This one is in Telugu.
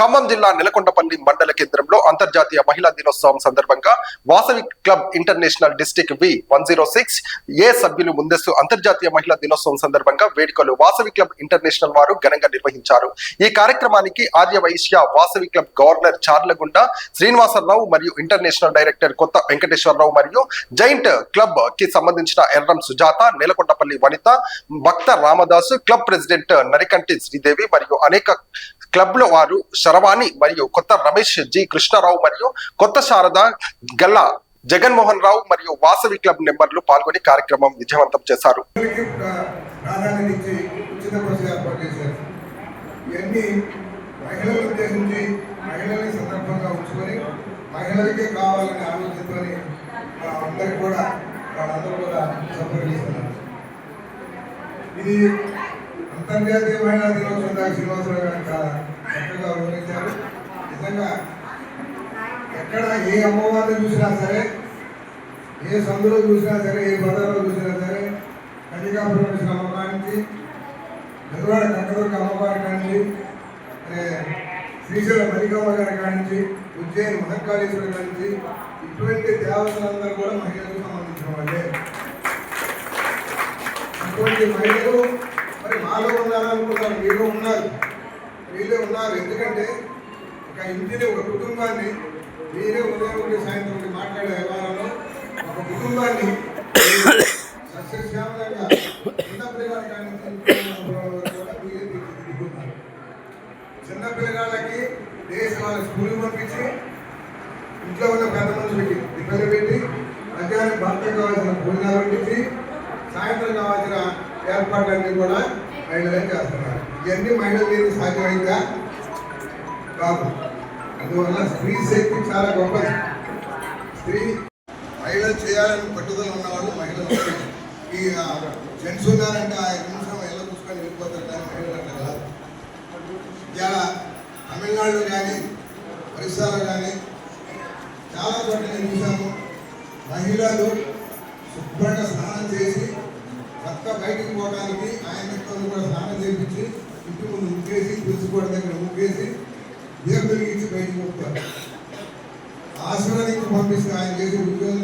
ఖమ్మం జిల్లా నెలకొండపల్లి మండల కేంద్రంలో అంతర్జాతీయ మహిళా దినోత్సవం సందర్భంగా Vasavi club international district V106 ఏ సభ్యులు ముందస్తు అంతర్జాతీయ మహిళా దినోత్సవం సందర్భంగా వేడుకలు వాసవి క్లబ్ ఇంటర్నేషనల్ వారు ఘనంగా నిర్వహించారు. ఈ కార్యక్రమానికి ఆర్యవైశ్య వాసవి క్లబ్ గవర్నర్ చార్లగుంట శ్రీనివాసరావు మరియు ఇంటర్నేషనల్ డైరెక్టర్ కొత్త వెంకటేశ్వరరావు మరియు జైంట్ క్లబ్ కి సంబంధించిన ఎర్రం సుజాత, నెలకొండపల్లి వనిత, భక్త రామదాసు, క్లబ్ ప్రెసిడెంట్ నరికంటి శ్రీదేవి మరియు అనేక క్లబ్ల వారు శరవాణి మరియు కొత్త రమేష్ జి కృష్ణారావు మరియు కొత్త శారద గల్లా జగన్మోహన్ రావు మరియు వాసవి క్లబ్ మెంబర్లు పాల్గొని కార్యక్రమం విజయవంతం చేశారు. ఇది అంతర్జాతీయ మహిళా దినోత్సవం శ్రీనివాసరావు గారు చక్కగా వివరించారు. నిజంగా ఎక్కడ ఏ అమ్మవారిని చూసినా సరే, ఏ సందులో చూసినా సరే, ఏ బజార్లో చూసినా సరే, కన్యకాపురం అమ్మవారి నుంచి, మెదవాడ కనకదుర్గ అమ్మవారి కానించి, శ్రీశైల మల్లికమ్మ గారి కానించి, ఉజ్జయిని మహంకాళేశ్వరి కానించి, ఇటువంటి దేవతలందరూ కూడా మహిళలకు సంబంధించిన వాళ్ళే. ఇటువంటి మహిళలు మరి మాలో ఉన్నారనుకుంటారు, వీళ్ళు ఉన్నారు, వీళ్ళే ఉన్నారు. ఎందుకంటే ఒక ఇంటిని, ఒక కుటుంబాన్ని, మీరే ఉదయం సాయంత్రం మాట్లాడే వ్యవహారంలో ఒక కుటుంబాన్ని సస్యశ్యామలంగా చిన్నపిల్లగాళ్ళ కానీ కూడా మీరే తీర్చిదిద్దుతున్నారు. చిన్నపిల్లగాళ్ళకి వాళ్ళ స్కూల్కి పంపించి, ఇంట్లో ఉన్న పెద్ద మనుషులకి ఇబ్బంది పెట్టి, మధ్యాహ్నం భర్తకు కావాల్సిన భోజనాలు పంపించి, సాయంత్రం కావాల్సిన ఏర్పాట్లన్నీ కూడా మహిళలే చేస్తున్నారు. ఇవన్నీ మహిళలు లేదు సాధ్యమైందా? కాదు. అందువల్ల స్త్రీ శక్తి చాలా గొప్పది. స్త్రీ మహిళలు చేయాలని పట్టుదల ఉన్నవాళ్ళు మహిళలు. ఈ జెంట్స్ ఉన్నారంటే ఆ నిమిషం ఎలా చూసుకొని వెళ్ళిపోతారు, కానీ మహిళలు అంటే కాదు. ఇలా తమిళనాడులో కానీ ఒరిస్సాలో కానీ చాలా చోట్ల నేను చూసాము. మహిళలు శుభ్రంగా స్నానం చేసి భర్త బయటికి పోవడానికి ఆయన కూడా స్నానం చేయించి ఇంటి ముందు ముగ్గేసి, తులసికోట దగ్గర ముగ్గేసి, దేవుడికి ఇచ్చి బయటికి పోతారు. ఆశ్రమానికి పంపిస్తే ఆయన చేసి ఉద్యోగం